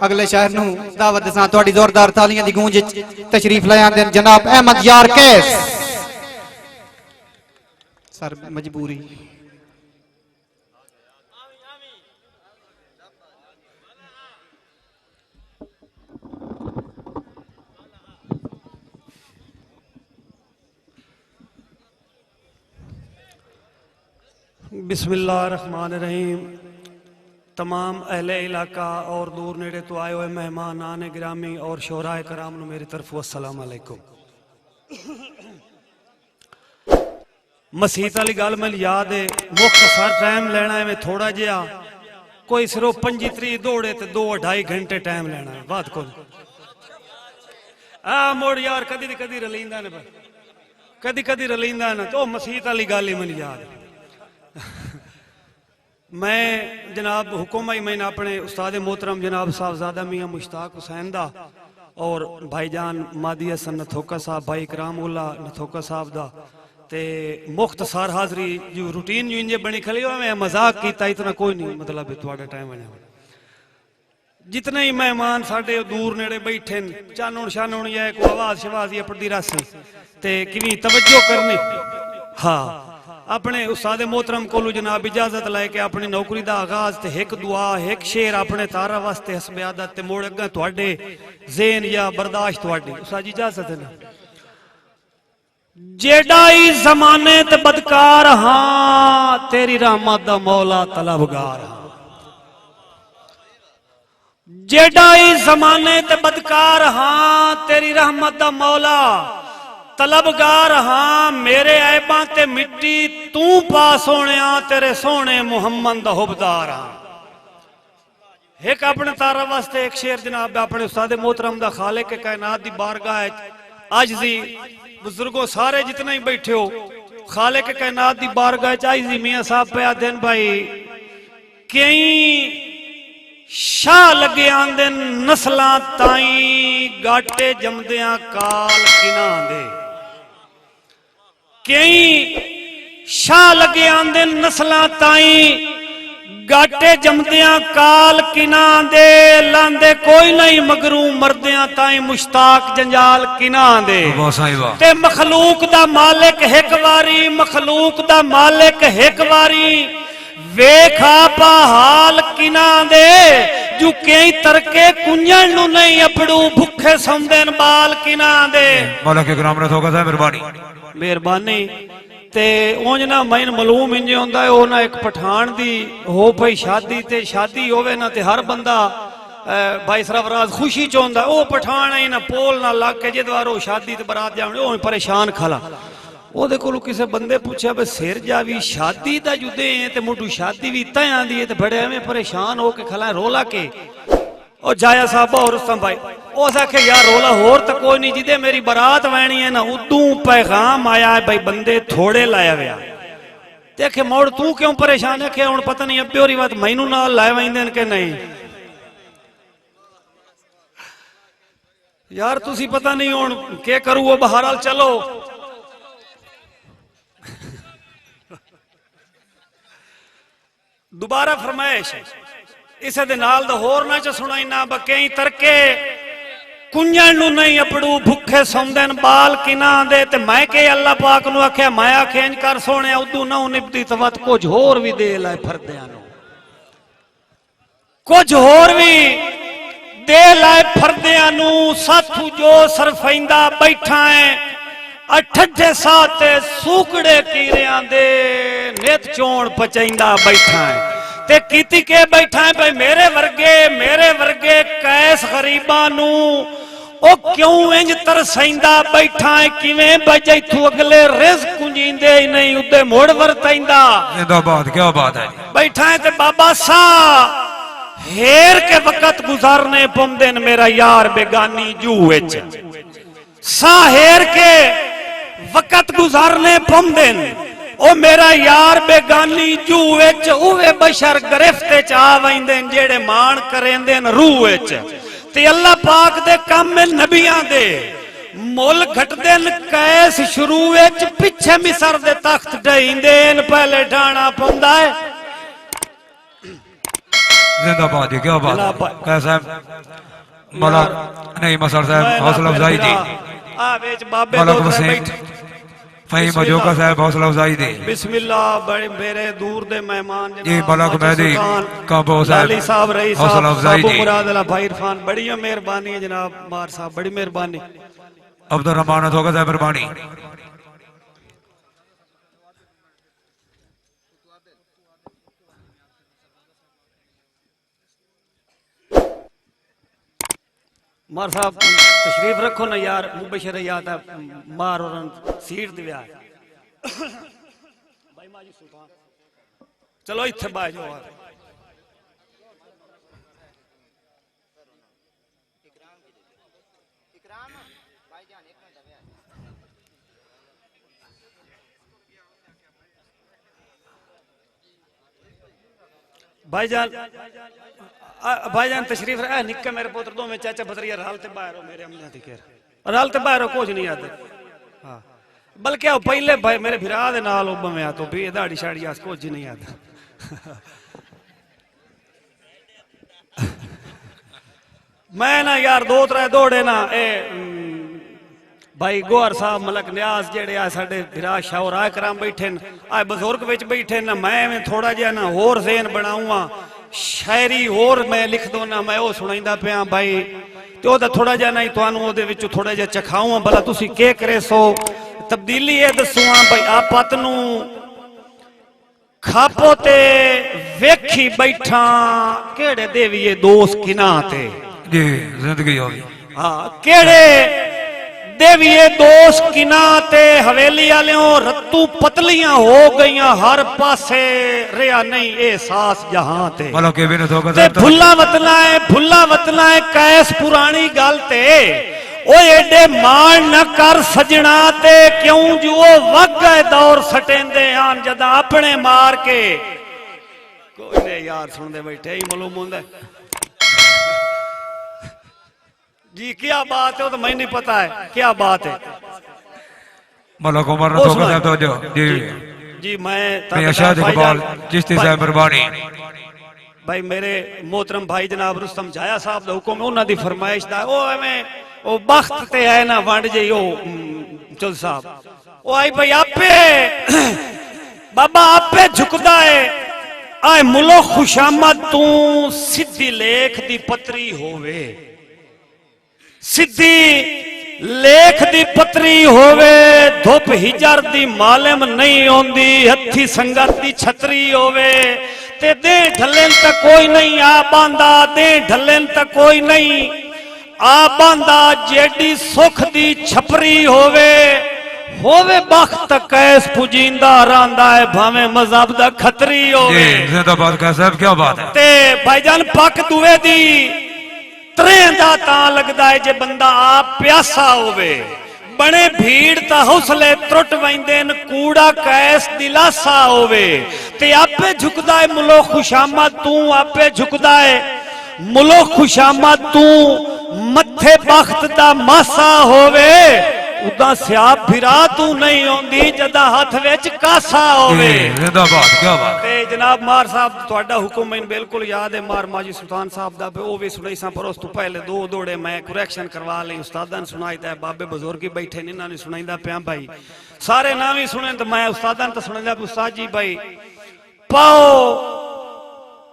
अगले शहर नूं दावत देसां तुहाडी जोरदार तालियां दी गूंज तशरीफ ले आंदे जनाब अहमद यार कैस सर मजबूरी बिस्मिल्लाहिर्रहमानिर्रहीम। तमाम अहले इलाका और दूर नेड़े तो आए हुए मेहमान आने गिरामी और शोराए कराम नु मेरी तरफ अस्सलाम अलैकुम। मसीत वाली गल मैं याद है मुख्तसर टाइम लेना है मैं थोड़ा जिहा कोई सिर्फ 25 दौड़े तो 2-2.5 घंटे टाइम लेना है बात को मोड़ यार कदी रलींदा ने कदी रलींदा ना तो मसीत वाली गल ही मैं याद है। मैं जनाब हुक्म आई मैंने अपने उस्ताद मोहतरम जनाब साहबजादा मियाँ मुश्ताक हुसैन दा और भाईजान मादी हसन नथोका साहब भाई करामुल्ला नथोका साहब दा ते मुख्तसार हाजरी जो रूटीन जो इंजे बनी खली हो मैं मजाक किया इतना कोई नहीं मतलब थोड़ा टाइम बने जितने ही मेहमान साढ़े दूर नेड़े बैठे चानून शानून या को आवाज शवाज या पड़ती रासी ते किनी तवज्जो करनी हाँ अपने उस्ताद मोहतरम कोलू जनाब इजाजत लैके अपनी नौकरी का आगाज ते एक दुआ एक शेर अपने तारा वास्ते हसबे आदत ते मोड़ अगे तुहाडे ज़हन या बर्दाश्त तुहाडी उस्ताद जी इजाजत है ना। जेडाई जमाने ते बदकार हाँ तेरी रहमत दा मौला तलबगार हाँ जेडाई जमाने ते बदकार हाँ तेरी रहमत दा मौला तलबगार हाँ मेरे ऐबां ते मिट्टी तू पास होने तेरे सोने मुहम्मद दा हुबदार हाँ। एक अपने तारा वास्ते एक शेर जनाब अपने उस्ताद मोहतरम दा खालिक के कायनात दी बारगाह आजिज़ी बुजुर्गों सारे जितने ही बैठे हो खालिक के कायनात दी बारगाह आजिज़ी मियां साहब पे आदे भाई कई शाह लगे आंदे नस्लां ताई गाटे जमदियां काल किना दे कई शाह लगे आंदे नस्लां ताई गाटे जमदियां काल किना दे लांदे कोई नहीं मगरू मरदियां ताई मुश्ताक जंजाल किना दे ते मखलूक दा मालिक एक वारी मखलूक दा मालिक एक वारी वेखा पा हाल किना दे जो कई तरके कुंजन नु नहीं अपड़ू भुखे सौंदेन बाल किना दे मौला के ग्राम रथ होगा मेहरबानी मेहरबानी ते उंज ना मैन मालूम इंज होंदा है ओ ना एक पठान दी हो पई शादी ते शादी होवे ना ते हर बंदा भाई सरफराज खुशी चाहता है ओ पठान है ना पोल ना लग के जिद वार शादी ते बरात जावणे ओ परेशान खला ओदे कोलों किसी बंदे पूछा बे सिर जावी शादी दा जुदे है ते मुंडू शादी भी तयां दी है ते बड़े एवें परेशान हो के खला रोला के ओ जाया साहब और रुस्तम भाई उस आखे यार रोला होर तो कोई नहीं जिदे मेरी बारात वैनी है ना उदू पैगाम आया है भाई बंदे थोड़े लाया गया देखे मोड़ तू क्यों परेशान है हुण पता नहीं अब प्योरी बात मैनू नाल लाए वैंदे के नहीं यार तुसी पता नहीं हुण के करू वो बहरहाल चलो दोबारा फरमाइश इसे दे नाल दा होर ना च सुनाई ना बकई तरके कुंजन नु नहीं अपड़ू भुखे सौंदेन बाल किना दे ते मैं के अल्लाह पाक नु आख्या मैं आखे इंज कर सोने उदू ना निपदी तवत कुछ होर भी दे लाए फरदियां नु कुछ होर भी दे लाए फरदियां नु साथू जो सरफैंदा बैठा है अठे साते सूकड़े कीरियां दे नित चोण पचैंदा बैठा है ते कीती के बैठा है भाई मेरे वर्गे कैस गरीबा नू ओ क्यों इंज तरसैंदा बैठा है किवें बजे तू अगले रिज़्क कुंजींदे ही नहीं उदे मोड़ वरतैंदा क्या बात है बैठा है ते बाबा सा हेर के वक्त गुजारने पौंदे न मेरा यार बेगानी जू विच सा हेर के वक्त गुजारने पौंदे न ओ मेरा यार बेगानी जू विच उवे बशर गिरफ्ते च आ वैंदे जेड़े मान करेंदे न रूह विच ते अल्लाह पाक दे काम नबियां दे मुल घटदे न कैस शुरू विच पिछे मिस्र दे तख्त ढईंदे न पहले ढाणा पौंदा है जिंदाबाद जी, क्या बात जनाब है। कैसा है मलक नहीं मसर साहब, हौसला अफजाई दी। आ बेच बाबे मलक दो वसीम बैठ फहीम मजोका साहब, हौसला अफजाई दी। बिस्मिल्लाह। बड़े मेरे दूर दे मेहमान जी मलक मेहदी काबो लाली साहब, साहब, रही हौसला साहब, अफजाई साबू दी। मुराद अला भाई इरफान, बड़ी मेहरबानी है जनाब मार साहब, बड़ी मेहरबानी। अब्दुल रहमान होगा साहब मेहरबानी। मार साहब तशरीफ रखो ना यार, मुबशर याद है मार और सीट दिया भाई माजी सुल्तान, चलो इत्थे बाजो भाईजान। भाईजान तशरीफ है निक्के मेरे पुत्र दो में चाचा भतरिया रालते बाहर हो मेरे अम्मा दी केर रालते बाहर हो कुछ नहीं याद। हाँ बल्कि आओ पहले भाई मेरे फिरा दे नाल उब में आ तो भी दाढ़ी शाड़ी आस कुछ नहीं याद। मैं ना यार दो त्रै दौड़े ना ए भाई गोहर साहब मलक न्याज जेड़े आ साडे फिरा शाह राय कराम बैठे न आ बुजुर्ग विच बैठे ना, मैं थोड़ा जिहा ना होर ज़हन बनाऊंगा शायरी होर मैं लिख दो ना, मैं वो सुनाइंदा पिया भाई ते ओदा थोड़ा जिहा नहीं तुहानू ओदे विचों थोड़ा जिहा चखाऊं भला तुसी के करे सो तब्दीली ये दसूआं भाई आपत नू खापो ते वेखी बैठा केड़े देवीए दोस्त किना ते जी जिंदगी होगी। हाँ केड़े देवीए दोस्त किना ते हवेली आलियों रत्तू पतलियां हो गईयां हर पासे रिया नहीं एहसास जहां ते मलक के बिन होगा ते साहब। भुल्ला वतना है कैस पुरानी गल ते ओ एडे मार न कर सजना ते क्यों जो वग गए दौर सटेंदे आन जदा अपने मार के कोई ने यार सुनदे बैठे ही मालूम होंदा जी क्या बात है वो तो मैं नहीं पता है क्या बात है। मलक उमर वो होगा साहब तो जो जी जी मैं भैया शाद इकबाल चिश्ती साहब मेहरबानी। भाई मेरे मोहतरम भाई जनाब रुस्तम जाया साहब दा हुक्म है उन्हां दी फरमाइश दा ओ एवें ओ बख्त ते है ना वंड जई ओ चल साहब ओ आई भाई आपे बाबा आपे झुकदा है आए मुलो खुशामद तू सीधी लेख दी पतरी होवे सीधी लेख दी पतरी होवे धुप हिजर दी मालम नहीं आंदी हथी संगत दी छतरी होवे ते दे ढलन तक कोई नहीं आ बांदा दे ढलन तक कोई नहीं आ बांदा जेडी सुख दी छपरी होवे बख्त कैस पुजींदा रांदा है भावे मजहब दा खतरी होवे। जिंदाबाद का साहब क्या बात है। ते भाईजान पक दुए दी त्रेंदा ता लगदा है जे बंदा आप प्यासा होवे बने भीड़ ता हौसले त्रुट वैंदे न कूड़ा कैस दिलासा होवे ते आपे झुकदा है मुलो खुशामद तू आपे झुकदा है मुलो खुशामद तू मथे बख्त दा मासा होवे उदा स्याप फिरा तू नहीं आंदी जदा हाथ विच कासा होवे। जिंदाबाद क्या बात ते जनाब मार साहब तुहाडा हुक्म मैनूं बिल्कुल याद है मार माजी सुल्तान साहब दा वो भी सुनाई सा पर उस तो पहले दो दौड़े मैं करैक्शन करवा ली उस्तादां ने सुनाईदा है बाबे बुजुर्ग ही बैठे ने इन्हां ने सुनाईदा पिया भाई सारे ना भी सुने तो मैं उस्तादां ने तो सुनाईदा उस्ताद जी भाई पाओ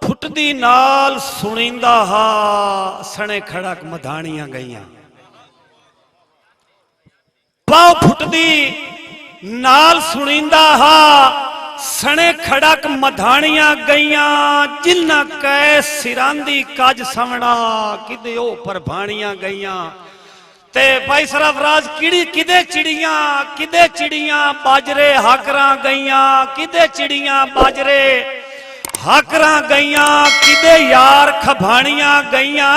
फुटदी नाल सुनींदा हा सने खड़क मधाणियां गईयां पाओ फुटदी नाल सुनींदा हा सने खड़क मधाणियां गईयां जिन्ना कै सिरांदी कज सवना किदे ओ परभाणियां गईयां ते भाई सरफराज किदे चिड़ियां बाजरे हाकरां गईयां किदे चिड़ियां बाजरे हाकरां गईयां किदे यार खभाणियां गईयां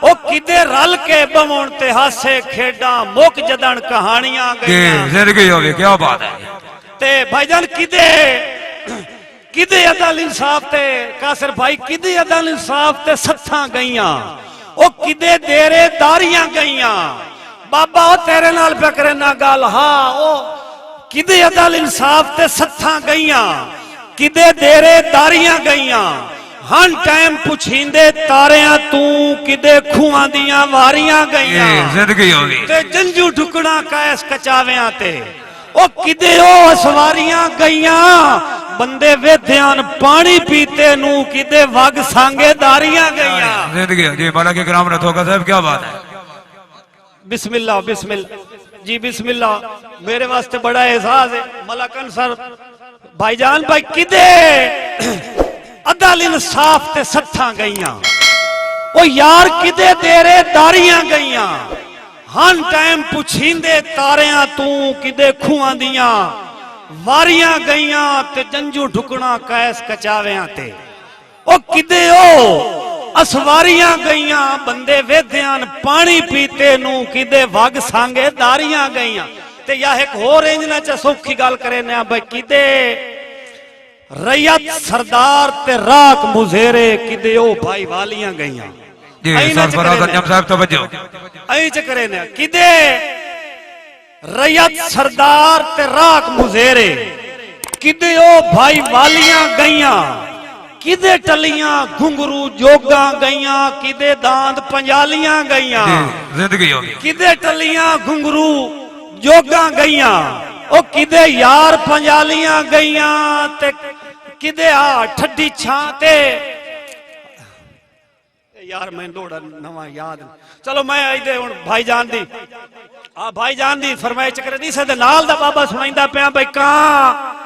ओ किदे रल के बवण ते हासे खेडा मुक जदन कहानियां गईयां। जिंदगी होगी क्या बात है। ते भाईजान किदे अदल इंसाफ ते कासिर भाई किदे अदल इंसाफ ते सत्थां गईयां ओ किदे देरे दारियां गईयां बाबा ओ तेरे नाल पे करे ना गल हाँ ओ किदे अदल इंसाफ ते सत्थां गईयां किदे देरे दारियां गईयां हन टाइम पुछींदे तारियां तू किदे खूहां दियां वारियां गईयां ये जिंदगी होगी ते जंजू ढुकना कैस कचावियां ते ओ किदे ओ सवारियां गईयां बंदे वेध्यान पानी पीते नू किदे वग सांगे दारियां गईयां जिंदगी जी मौला के कराम रथोगा साहब क्या बात है बिस्मिल्लाह बिस्मिल्लाह जी बिस्मिल्लाह मेरे वास्ते बड़ा एहसास है मलकन सर भाईजान भाई किदे अदल इंसाफ ते सत्थां गईयां ओ यार किदे तेरे दारियां गईयां हन टाइम पुछींदे तारियां तू किदे खूहां दियां वारियां गईयां ते जंजू ढुकना कैस कचावियां ते ओ किदे ओ असवारियां गईयां बंदे वेध्यान पानी पीते नू किदे वग सांगे दारियां गईयां ते या एक होर इंज ना च सौखी गल करे ने भाई किदे रैयत सरदार ते राख मुजेरे किदे ओ भाई वालियां गईयां जी सरफराज अंजम साहब तवज्जो ऐ च करे ने किदे रैयत सरदार ते राख मुजेरे किदे ओ भाई वालियां गईयां किदे टलियां घुंगरू जोगा गईयां किदे दांद पंजालियां गईयां जिंदगी होगी किदे टलियां घुंगरू जोगा गईयां ओ किदे यार पंजालियां गईयां ते किदे आ ठड्डी छां ते यार मैं लोड़ा नवा याद चलो मैं आइदे हुन भाईजान दी भाईजान दी फरमाइश करे दी सदे नाल दा बाबा सुनाइंदा पिया भाई कां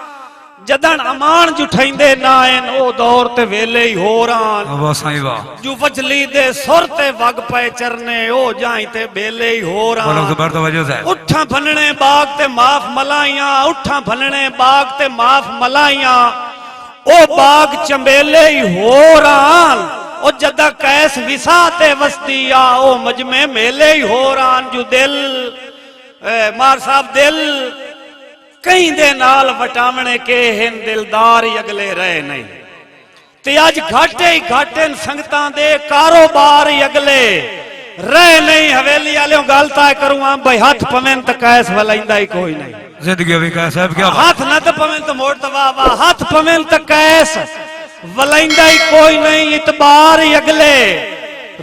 जदन अमान जुठाइंदे ना एन ओ दौर ते वेले ही हो रान वाह साईं वाह जो वजली दे सुर ते वग पे चरने ओ जाई ते बेले ही हो बोलो रान जबर तवज्जो साहब उठा भनने बाग ते माफ मलाइयां उठा भनने बाग ते माफ मलाइयां ओ बाग चंबेले ही हो रान ओ जदा कैस विसा ते वसदी आ ओ मजमे मेले ही हो रान जो दिल मार साहब दिल कई दे नाल वटावने के हिन दिलदार ही अगले रहे नहीं ते आज घाटे ही घाटे संगतां दे कारोबार ही अगले रहे नहीं हवेली वालों गल तय करूं भाई हाथ पवेन तो कैस वलाइंदा ही कोई नहीं जिंदगी होगी क्या साहब क्या हाथ न तो पवेन तो मोड़ तवा वाह हाथ पवेन तो कैस वलाइंदा ही कोई नहीं इतबार ही अगले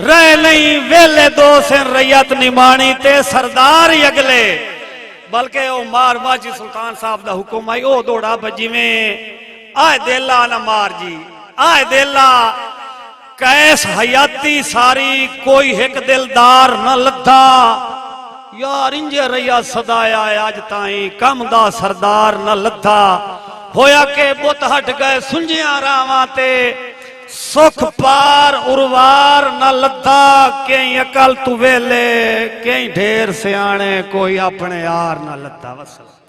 रहे नहीं वेले दो से रैयत निमाणी ते सरदार ही अगले बल्कि ओ मार माजी सुल्तान साहब दा हुक्म आई ओ दौड़ा जिवें आए देला ना मार जी आए देला कैस हयाती सारी कोई एक दिलदार न लद्दा यार इंजे रैया सदाया अज ताई कम दा सरदार न लद्दा होया के बुत हट गए सुंजिया रावां ते सुख पार उर्वार न लद्दा कई अकल तू वेले कई ढेर सियाने कोई अपने यार न लद्दा वसल